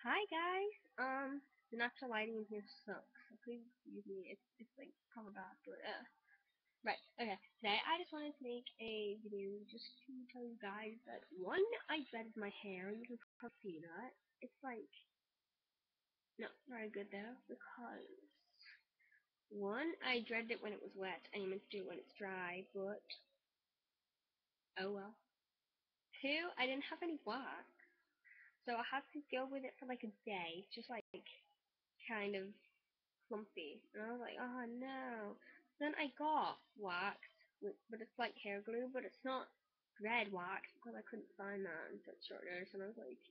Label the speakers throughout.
Speaker 1: Hi guys. The natural lighting in here sucks. So please excuse me. It's like probably bad, but right. Okay. Today I just wanted to make a video just to tell you guys that one, I dreaded my hair. You can probably see that. It's like not very good though because one, I dreaded it when it was wet and you meant to do it when it's dry, but oh well. Two, I didn't have any wax, so I had to go with it for like a day, just like kind of clumpy. And I was like, oh no. Then I got wax, but it's like hair glue, but it's not red wax because I couldn't find that in such short notice. And I was like,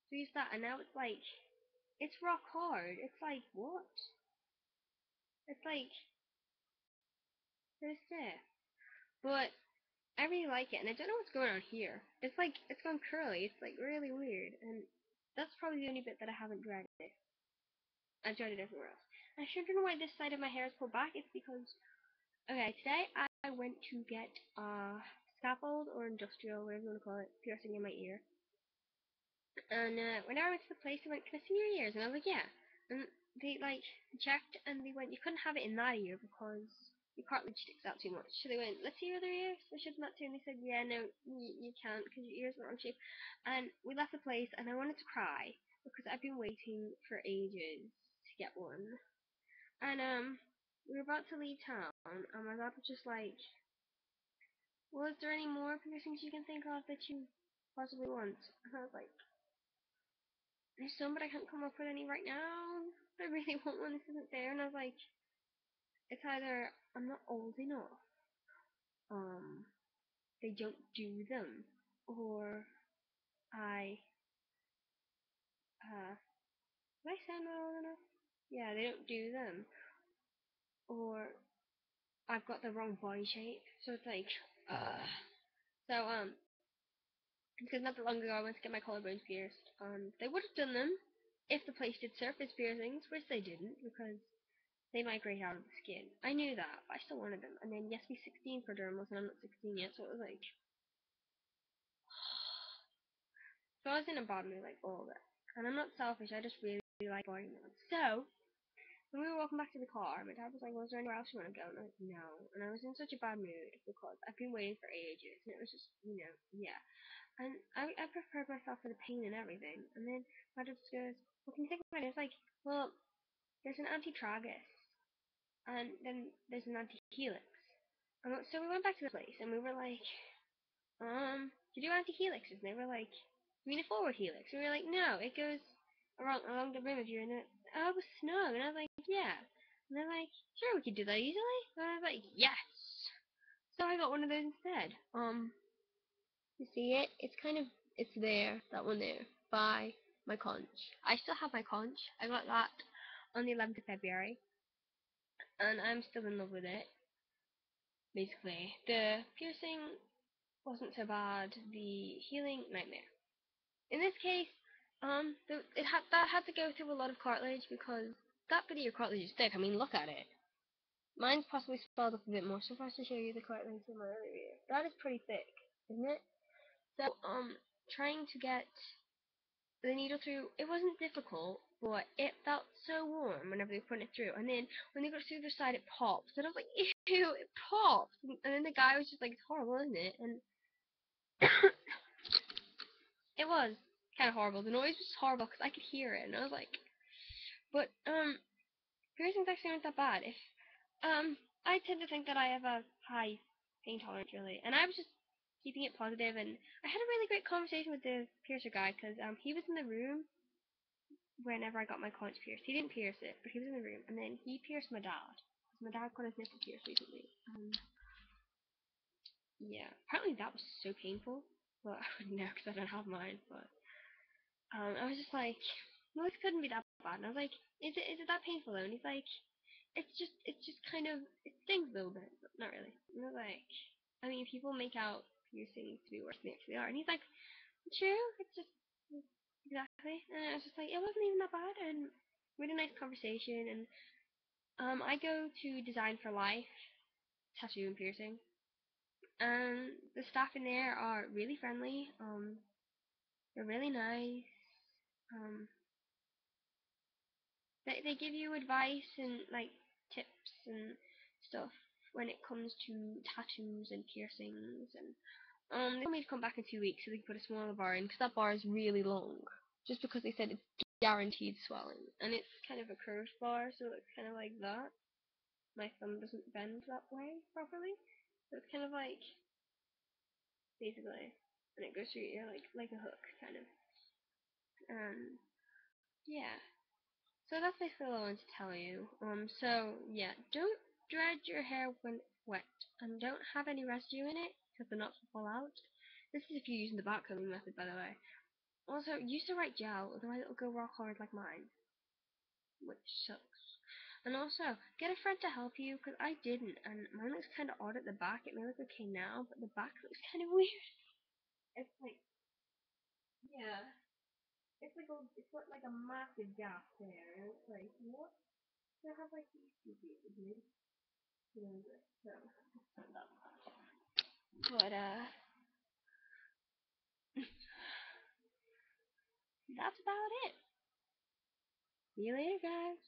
Speaker 1: so use that, and now it's like, it's rock hard. It's like, what? It's like, there's this. But I really like it, and I don't know what's going on here. It's like, it's gone curly. It's like really weird, and that's probably the only bit that I haven't dreaded. I've dreaded everywhere else. I sure don't know why this side of my hair is pulled back. It's because okay, today I went to get scaffold or industrial, whatever you want to call it, piercing in my ear. And whenever I went to the place, they went, "Can I see your ears?" And I was like, "Yeah." And they like checked and they went, "You couldn't have it in that ear because your cartilage sticks out too much." So they went, "Let's see your other ears." I showed them that too, and they said, "Yeah, no, you can't because your ears are wrong shape." And we left the place, and I wanted to cry because I've been waiting for ages to get one. And we were about to leave town, and my dad was just like, well, is there any more piercings you can think of that you possibly want? And I was like, there's some, but I can't come up with any right now. I really want one. This isn't fair. And I was like, it's either I'm not old enough, um, they don't do them, or I, did I say I'm not old enough? Yeah, they don't do them, or I've got the wrong body shape. So it's like, so because not that long ago I went to get my collarbones pierced. They would have done them if the place did surface piercings, which they didn't because they migrate out of the skin. I knew that, but I still wanted them. And then you have to be 16 for dermals, and I'm not 16 yet, so it was like. So I was in a bad mood like all that. And I'm not selfish, I just really like body mods. So, when we were walking back to the car, my dad was like, well, is there anywhere else you want to go? And I was like, no. And I was in such a bad mood because I've been waiting for ages, and it was just, yeah. And I prepared myself for the pain and everything. And then my dad just goes, well, can you think about it? It's like, well, there's an anti-tragus, and then there's an anti-helix. And so we went back to the place, and we were like, to do anti-helixes. And they were like, you mean a forward helix? And we were like, no, it goes along the rim of you, and oh, it was snug. And I was like, yeah. And they're like, sure, we could do that easily. And I was like, yes. So I got one of those instead. You see it? It's there, that one there, by my conch. I still have my conch. I got that on the 11th of February, and I'm still in love with it. Basically, the piercing wasn't so bad. The healing nightmare. In this case, that had to go through a lot of cartilage because that bit of your cartilage is thick. I mean, look at it. Mine's possibly swelled up a bit more. So if I should show you the cartilage in my other ear, that is pretty thick, isn't it? So trying to get the needle through, it wasn't difficult, but it felt so warm whenever they put it through. And then when they got to the other side, it popped. And I was like, ew, it popped. And then the guy was just like, it's horrible, isn't it? And it was kind of horrible. The noise was horrible because I could hear it. And I was like, but, piercings actually aren't that bad. If, I tend to think that I have a high pain tolerance, really. And I was just keeping it positive, and I had a really great conversation with the piercer guy because he was in the room whenever I got my conch pierced. He didn't pierce it, but he was in the room, and then he pierced my dad. My dad got his nipple pierced recently. Yeah, apparently that was so painful. Well, I wouldn't know because I don't have mine, but I was just like, no, this couldn't be that bad. And I was like, is it that painful though? And he's like, it's just kind of, it stings a little bit, but not really. And I was like, I mean, people make out piercings to be worse than they actually are. And he's like, true, it's just exactly. And I was just like, it wasn't even that bad, and really nice conversation. And I go to Design for Life, tattoo and piercing, and the staff in there are really friendly. They're really nice. Um, they give you advice and like tips and stuff when it comes to tattoos and piercings and they told me to come back in 2 weeks so they can put a smaller bar in because that bar is really long. Just because they said it's guaranteed swelling and it's kind of a curved bar, so it's kind of like that. My thumb doesn't bend that way properly, so it's kind of like basically, and it goes through your ear like a hook kind of. Yeah. So that's basically all I wanted to tell you. So yeah, don't dredge your hair when it's wet, and don't have any residue in it because the knots will fall out. This is if you're using the back combing method, by the way. Also, use the right gel, otherwise it'll go rock hard like mine, which sucks. And also, get a friend to help you, because I didn't, and mine looks kind of odd at the back. It may look okay now, but the back looks kind of weird. It's like, yeah, it's got like a massive gap there, and it's like, what? I have like these two pieces, so, but that's about it. See you later, guys.